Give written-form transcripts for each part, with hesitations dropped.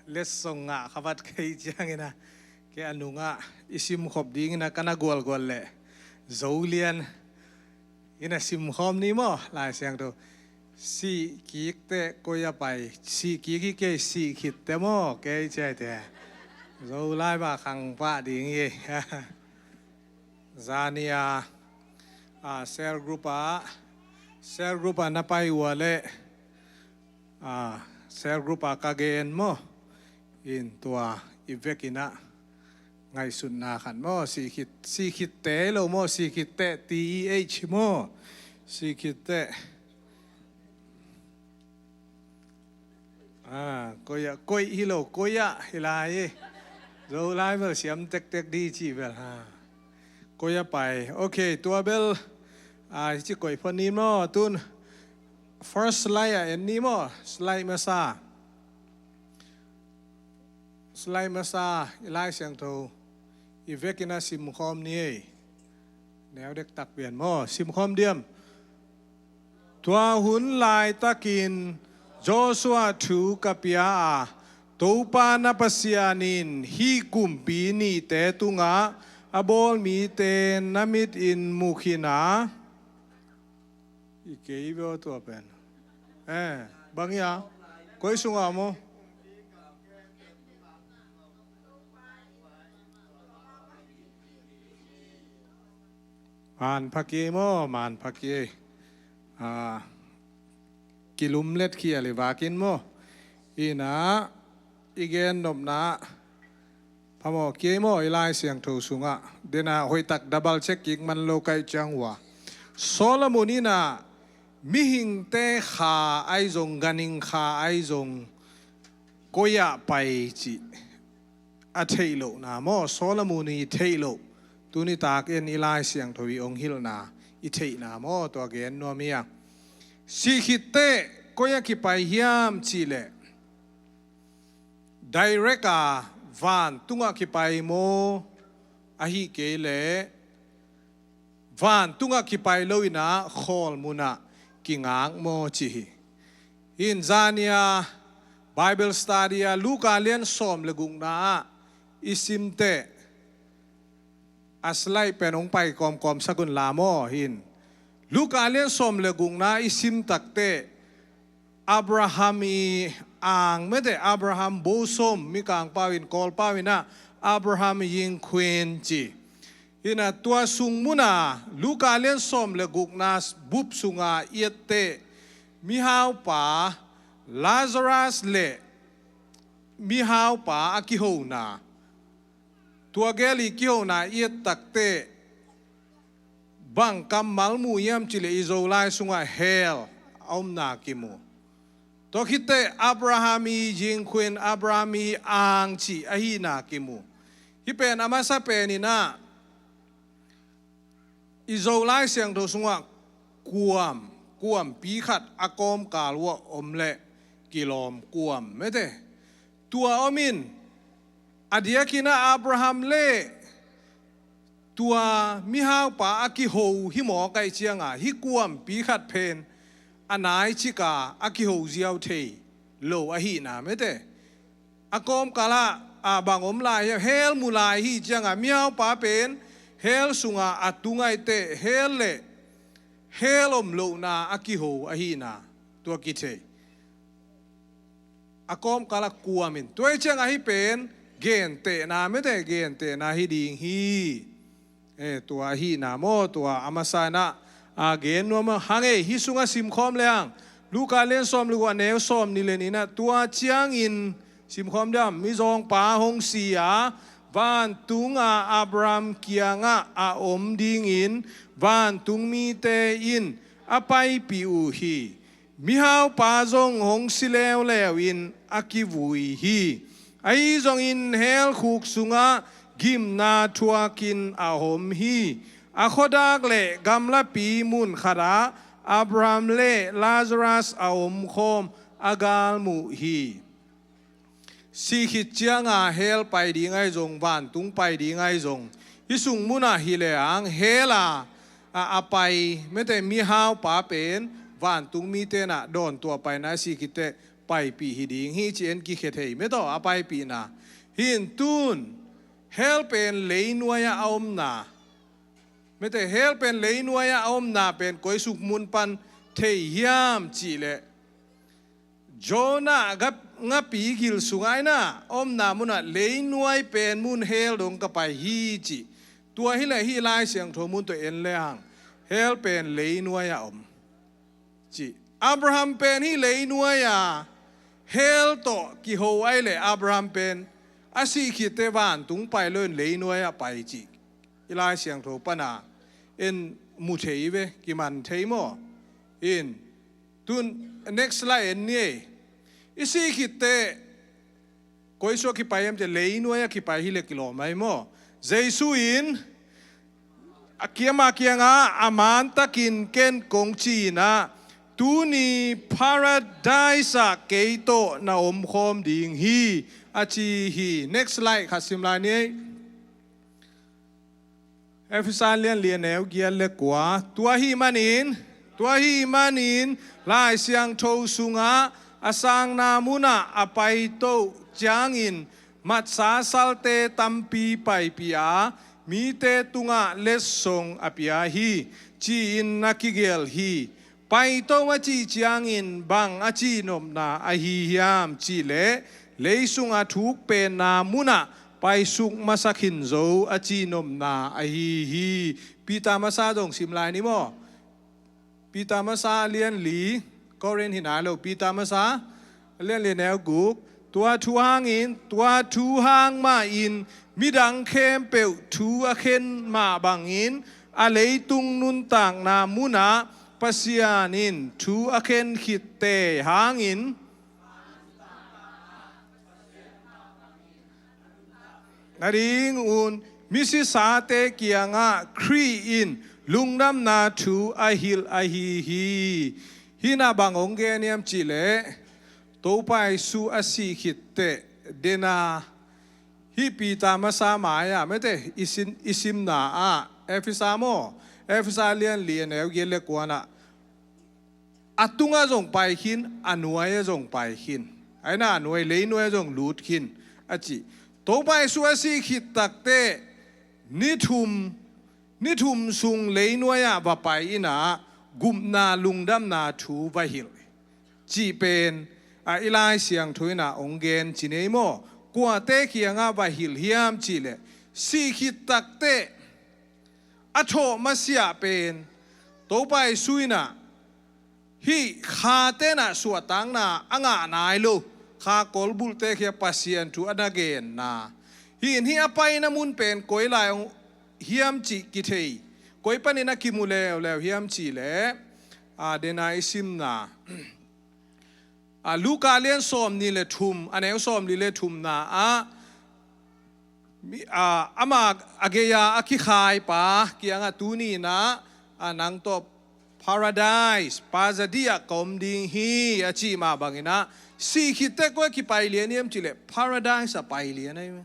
les songa khabat kai jangina ke anunga isim khop ding na kana gol gol le zolian ina sim khom ni mo lai siang to si ki te koya pai si ki ke si khit te mo ke che te zo lai ba khang pa ding ye zania cell group na pai wale cell group kagain mo in tua ivekina ngay sun na kan mo si khit te lo mo si khit te TEH mo si khit te koi hilo koya hilai zo lai vel siam tek di chi vel koya pai okay tua bel chi koi phani mo tun first slide en ni mo slide masa ilai siang to ivekina sim khom ni neo dek tak pian mo sim khom diam tua hun lai takin Joshua 2 kapia topa na pasianin hi kumpi ni te tunga abol mi te namit in mukhina ikeibo to pen bangya koi sunga mo man phaki mo man phaki kilum let kia le vakin mo ina igen nom na phamo ke mo ilai siang tho sunga dena hoi tak double check king man lo kai changwa Solomon ina mihing te kha ai zong ganing kha ai zong koya pai chi a thailo na mo Solomon ni thailo tuni tak en ilai siang tho wi ong hil na I thei na mo to gen no mia si khite koya ki pai hiam chi le direct van tunga ki pai mo ahi ke le van tunga ki pai loina khol muna kingang mo chi in zania Bible study Luka lian som legung na isimte aslai penong pai kom sagun lamo hin Luka lian som legung na isim takte Abrahami ang mete Abraham bosom mikang pawin kol pawina Abraham ying queen chi ina tua sung muna Luka lian som leguk nas bup sunga iete mihaw pa Lazarus le mihaw pa akiho na tua geli kiho na iet takte bang kamal mu yam chile izolai sunga hell om na kimu to kite Abrahami jing queen Abrahami ang chi ahina kimu hipen amasa penina izolai siang do sunga kuam pikhat akom kalwa omle kilom kuam mete tua omin adiakina Abraham le tua mihaw pa akiho himo kai chianga hi kuam pikhat pen anai chika akiho ziaw thei lo ahi na mete akom kala bangom lai hel mulai hi chianga mihaw pa pen hel sunga atungai te hel le helom lo na akiho ahi na tua kithe akom kala kuamin toy chianga hi pen gen te na mete gen te na hi ding hi tua hi na mo tua amasana gen no ma hange hi sunga sim khom leang Luka len som lu ne som ni le ni na tua chiang in sim khom dam mi zong pa hong sia van tunga Abraham kianga a om ding in van tung mi te in apai pi u hi mi hao pa zong hong sileo leo in akivui hi ai zong in hel khuk sunga gim na tuakin ahom hi akhodak le gamla pi mun khara Abraham le Lazarus ahom khom agal mu hi si khit chianga hel pai di ngai zong van tung pai di ngai zong isung muna hi le ang hela apai mete mi hao pa pen van tung mi te na don tua pai na si kite ไปปีฮิดิงฮีเจนกิเคเทไม่ต่อไปปีนาหินตุนเฮลเป็นเลยนัวยอมนาไม่แต่เฮลเป็นเลยนัวยอมนาเป็นก้อยสุกมุนปันเทียมจีเลโจนากับงับปีกิลสุงไงนะอมนามุนะเลยนัวเป็นมุนเฮลดงกับไปฮีจีตัวฮิเลฮีไลเสียงโทมุนตัวเอ็นเลยหังเฮลเป็นเลยนัวยอมจีอับราฮัมเป็นฮิเลยนัวยาเฮลโตกิโฮไอเลอับราฮัมเป็นอาศัยคิดเตวันตุงไปเลื่อนเลยนัวยไปจีฮิไลเสียงโทปนาเอ็นมุเทยเวกิมันเทยโมอินตุน next slide นี่อิสิคิดเตก้อยสัวคิดไปยังจะเลยนัวยคิดไปฮิเลกิโลไม่โมเจสุอินอาเกียมาเกียงอามันตะกินเกนกงจีนะตูนีพาราไดส์เกยโตนาอมคอมดิงฮีอาจีฮี next slide ขัดสิมลายนี้เอฟซาเลียนเลียนแนวเกียร์เล็กกว่าตัวฮีมันอินลายเสียงโทสุงาอาสังนามุนะอไปโตจางอินมัดสาสัลเตตัมปีไปปีอามีเตตุงะเลสซงอภิอาฮีจีอินนักิเกลฮีไปโตวจีจางอินบังอาจีนมนาอหิยามจีเลสุงอาทุกเป็นนามุนะไปสุกมาสักินโซอาจีนมนาอหิฮีปีตามาซาดงสิมลายนี่มั้งปีตามาซาเลียนหลีก็เรียนหินาโลปีตามาซาเลียนแนวกุกตัวทูหางอินตัวทูหางมาอินมิดังเข้มเปวทูอาเข็นมาบังอินอาเลตุงนุนต่างนามุนาปัสยานินทูอาเข็นขิดเตหางอินนาดิงอุนมิสิสาเตเกียงะครีอินลุงน้ำนาทูอาฮิลอาฮีฮีฮินาบังองเกเนียมจิเลตัวไปสู่อาศิขิดเตเดนาฮิปีตามาสามายะไม่แต่อิสิมนาเอฟิซาโมเอฟิซาเลียนเลียนเอวเยเลกวานะอัตุงะจงไปขินอนุยจงไปขินไอ้น่าหน่วยเลยหน่วยจงลูดขินอาจิตัวไปสู่อาศิขิดตักเตนิทุมสุงเลยหน่วยว่าไปอินากุมนาลุงดำนาทูวะฮิลจีเป็นอิลายเสียงถุยนาองเกนจีเนโมกัวเตเคียงาวะฮิลเฮียมจีเลสีขิดตักเตอโชมาเสียเป็นตัวไปสุยนาฮีขาเตนะสวตังนาอ่างนายลูขากอลบุลเตเคียปัสยันทูอนาเกนนาฮีนฮีอไปนามุนเป็นก้อยลายเฮียมจีกิเทยก้อยปนินักกิมุเลวแล้วเฮียมจีเลเดนายซิมนาลูกาเลียนสอมนี่เลทุมอันนี้สอมนี่เลทุมนาอามาอเกียอาคิขายปะเกียงตูนี่นะนังตบ paradise ปาซาดียกอมดิงฮีอาชีมาบังนะสีคิดแต่ก็คิไปเลียนเนี่ยมจิเล paradise ไปเลียนได้ไหม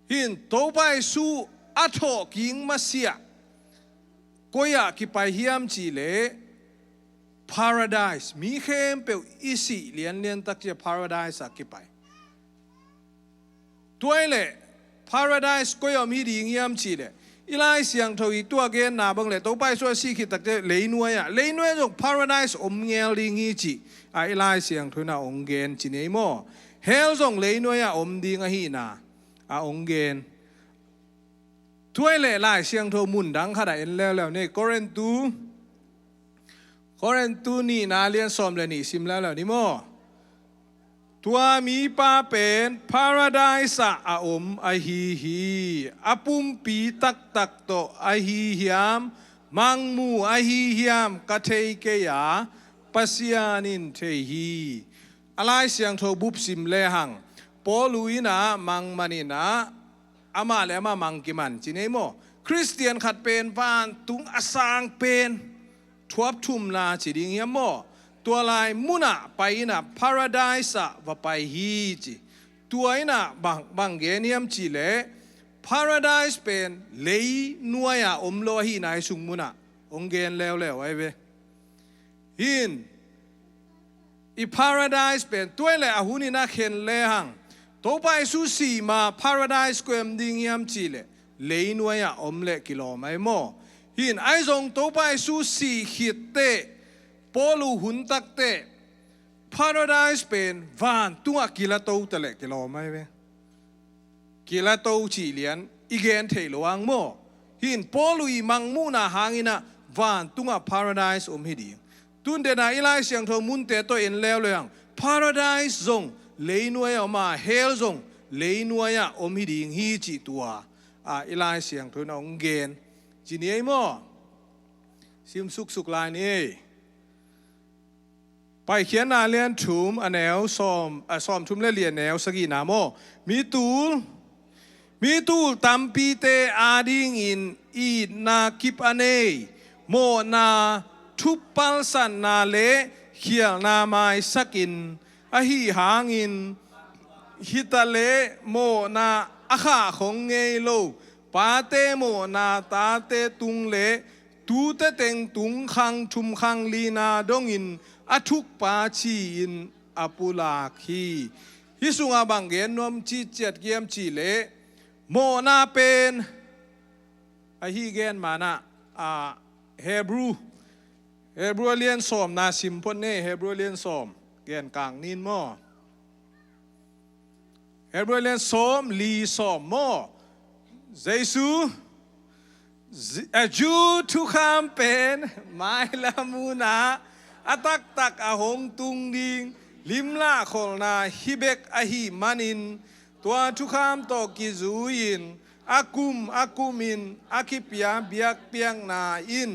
หินโตไปสู่อัฐกิงมาเสียก็อยากคิไปเฮียมจิเลparadise มีเข้มเปลอิสิเลียนตักจะ paradise สักกี่ไปตัวเล่ paradise ก็ยอมมีดีเงียมจีเล่อีไลเสียงทวีตัวเกนนาบังเล่ตัวไปส่วนสิคิดตักจะเลยนัวจง paradise อมเงียลิงีจีอีไลเสียงทวีนาองเกนจีเนโมเฮลจงเลยนัวอมดีงะฮีนาองเกนตัวเล่ไลเสียงทมุนดังขนาดเอ็นแล้วเนี่ยโคเรนตูนี่นาเลียนซอมเลยนี่ซิมแล้วนี่โมตัวมีป้าเป็น paradise อมอหิฮีอปุมปีตักโตอหิฮิยามมังมูอหิฮิยามกะเทเกยาปัสยานินเทฮีอะไรเสียงโทบุบซิมเลหังปอลุยนะมังมันินะอามาเลมามังกิมันจิเนโมคริสเตียนขัดเป็นบ้านตุงอสางเป็นทวบทุมลาจิดิงยมโมตัวลายมุนะไปนะพาราไดส์ว่าไปฮีจิตัวนะบางเกเนียมจิเลพาราไดส์เป็นเลยนัวยอมโลฮีนายสุงมุนะองเกนแล้วไอ้เวหิน อีพาราไดส์เป็นตัวเลยอาหุนินักเห็นเลยหังตัวไปสุสีมาพาราไดส์ก็ยังดิ่งยามจีเลยเลยนวยอมเล็กกิโลไม่หมอหินไอซงตัวไปสุสีหิดเตปอลูหุนตักเตพาราไดส์เป็นวันตัวกิลาโตตะเล็กกิโลไม่เว้กิลาโตจีเลียนอีเกนเทลวังหมอหินปอลูอีมังมูนาหางินะวันตัวพาราไดส์อมฮิดีตุนเดน่าอีไลเสียงทอมุนเตตัวเอ็นแล้วเลยยังพาราไดส์ซงเลยนวยออกมาเฮลซงเลยนวยอมฮิดีฮีจิตัวอีไลเสียงทอน้องเกนจีนี่ไอ้หมอซิมสุกลายนี่ไปเขียนนาเลียนถุมอันแนวซ้อมถุมเลียนแนวสกีนาโมมีตูลตัมปีเตอาดิงอินอีนาคิปอเนโมนาทุปปัลสันนาเลเขียนาไมสักินอหิหางินฮิตาเลโมนาอาขาของเงโลปาเตโมนาตาเตตุงเลตูเตเต็งตุงคังชุมคังลีนาดงอินอทุกปาชีอินอปุลาคีฮิสุงอาบังเกนนวมจีเจ็ดเกียมจีเลโมนาเป็นอหิเกนมานะเฮบรูเลียนสอมนาซิมพนเน่เฮบรูเลียนสอมเกนกลางนินหม้อเฮบรูเลียนสอมลีสอมหม้อเยซูจูทุกคำเป็นไม้ละมูนาอัตักอาหงตุงดิงลิมละโคลนาฮิเบกอหิมันินตัวทุกคำตอกิจูอินอากุมินอาคิปยาเบียกเปียงนาอิน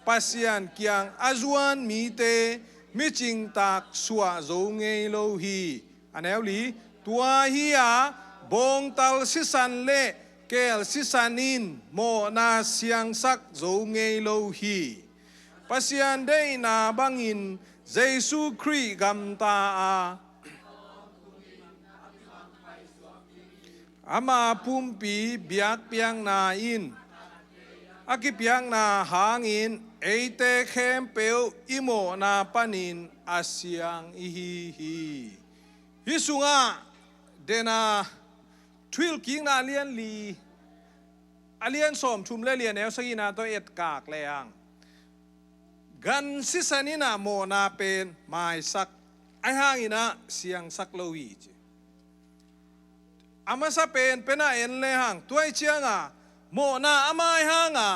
pasian kiang azuan mi te mi ching tak swa zo ngei lo hi aneu li tua hi a bong tal sisan le kel sisanin mo na siang sak zo ngei lo hi pasian dei na bangin jesu kri gam ta a ama pumpi biak piang na in akipiang na hangin eite khem peu imo na panin asyang ihi hisunga dena twil king na lian li alian som thum le lian el sagina to et kak leang gan sisanina mo na pen mai sak ai hangina siang sak lowi ama sa pen pena en le hang tuai chiangaโมนาอามายฮางา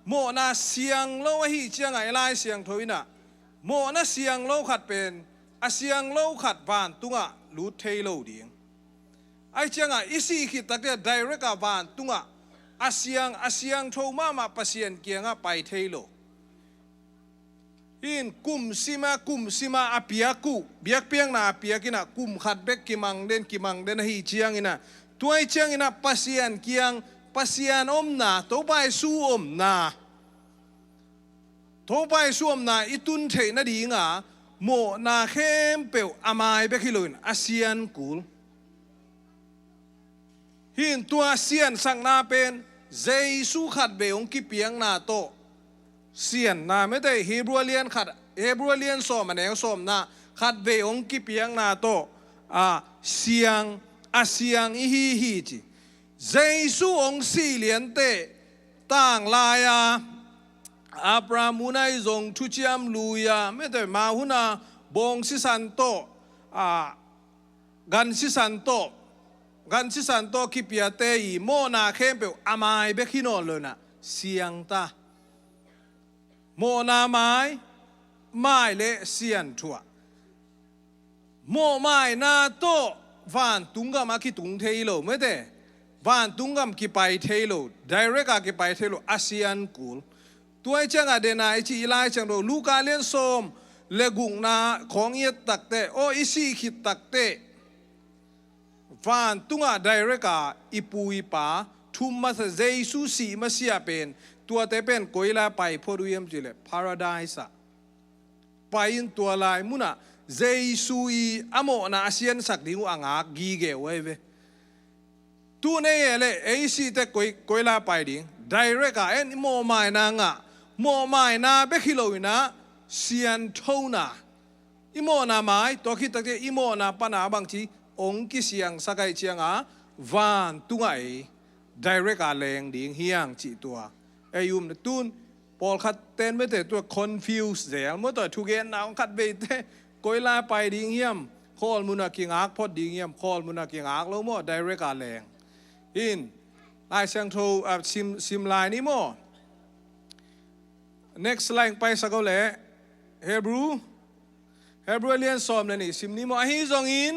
โมนาเสียงโลหิเจียงไงลายเสียงทวินะโมนาเสียงโลขัดเป็นอาเสียงโลขัดบานตุงะลูเทโลดิงไอเจียงอิสิขิดตักเดีย direct กับบานตุงะอาเสียงโทมาปัสเซียนเกียงะไปเทโลอินกุมซิมาอาเปียกุเบียกเปียงนาเปียกินะกุมขัดเบกกิมังเดนหิเจียงอินะตัวไอเจียงอินะปัสเซียนเกียงpasian omna to bai su omna itun the na dinga mo na khem pe amai be khiloin asian kul hin tua asian sang na pen jesu khat be ong ki piang na to sian na me te hebrewian som aneng som na khat be ong ki piang na to asiang hi chi Jesu ong si lian te tang laya Abramunai zong tuchiam luya mete mahuna bong si santo gan si santo kipiate i mo na kempe amai bekino lona siang ta mo na mai le sian tua mo mai na to van tunga maki tung theilo mete van tungam ki pai thelo direct ki pai thelo ASEAN kul tuai changa dena ichi ilai chang ro luka len som legung na khong yet takte o isi khit takte van tunga direct ipui pa thumma sa jesu si masia pen tua te pen koila pai phoruyam chile paradise pain tua lai muna jesu I amo na ASEAN sak dingu anga gi ge weve tu ne ele AC te koila pai ding direct en mo mai na nga mo mai na be khiloina sian thona อิโมนาไม้ตัวคิดตักเจอิโมนาปนาบางทีองกิเสียงสักไอเชียงวานตุงไอ direct แรงดิ่งเฮียงจีตัวไอยุมตุนพอขัดเต้นไม่แต่ตัว confuse เสียเมื่อตัวทุกเย็นเอาขัดไปเตะก้อยลาไปดิ่งเฮียมคอลมุนักกิงอักพอดิ่งเฮียมคอลมุนักกิงอักแล้วมั่ว direct แรงอินไอเสียงโทรซิมไลน์นี่มั่ว next line ไปสักเอาเลยเฮบรูเลียนสอมเลยนี่ซิมนี้มั่วฮิซองอิน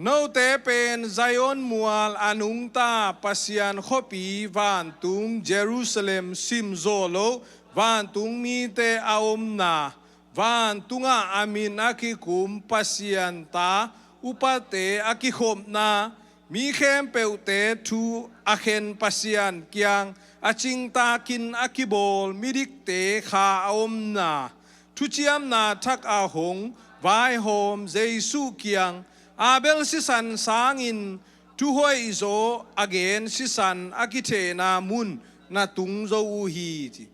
โนเตเป็นไซออนมัวลอนุงตาปัสยันขปีวานตุงเยรูซาเล็มซิมโซโลวานตุงมีเตอาอมนาวานตุงอามินอาคิคุมปัสยันตาอุปเตอาคิขมนามีเข้มเปวเตทูอาเคนปัสยันเกียงอาจิงตากินอาคิโบลมิดิกเตขาอาอมนาทุจิยมนาทักอาหงวายโฮมเจสุเกียงอาเบลสิสันสางินทุหอยโซอเกนสิสันอากิเทนามุนนาตุงโซอูฮีจี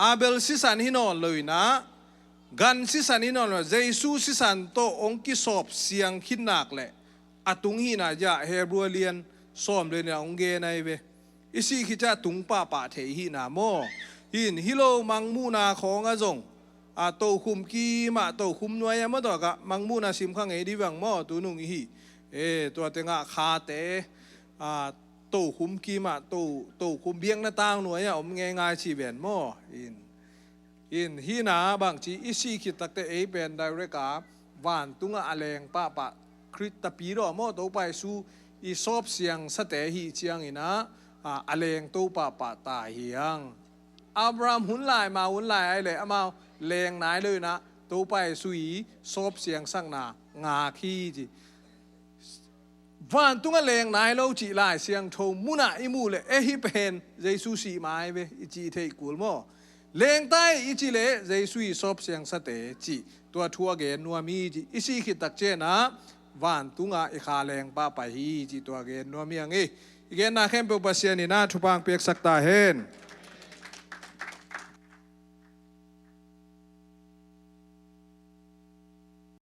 อาเบลสิสันฮินอนเลยนะกันสิสันฮินอนเจสุสิสันโตองกิสอบเสียงขินนักแหละอาตุงฮีนาจะเฮบรัวเลียนซ้อมเลยเนี่ยองเกนไอเวอิสิขิจะตุงป้าป่าเทฮีนาโมหินฮิโลมังมูนาของอาจงโตคุมกีมาโตคุมนวยมาต่อกะมังมูนาซิมข้างไงดีบังมอตัวนุ่งอีตัวเตงะคาเตโตคุมกีมาโตคุมเบียงหน้าต่างหน่วยอมง่ายๆชีเบียนมออินฮีนาบางทีอิสิคิดตักเตเป็นไดเรกาวานตุงะอเลงป้าปะคริตตปีรอมอโตไปสู่อีซอบเสียงสเตหีเชียงอินะอเลงโตป้าปะตาเฮียงอับรามหุนลายมาหุนลายไอเลยอามาแรงไหนเลยนะตัวไปสุยซอบเสียงสั่งนางาขี้จีวันตุงแรงไหนเราจีลายเสียงโทมุนาอิมูเลยฮิเป็นเจสุสีไม้เวอิจีเทกุลโมแรงใต้อิจิเลเจสุยซอบเสียงสเตจีตัวทัวเกนนัวมีจีอิสิขิตักเจนะวันตุงอิขาแรงป้าไปฮีจีตัวเกนนัวมีอย่างงี้อีกเกนนาเข้มเปปัสเซียนี่นะทุพังเปียกสักตาเห็น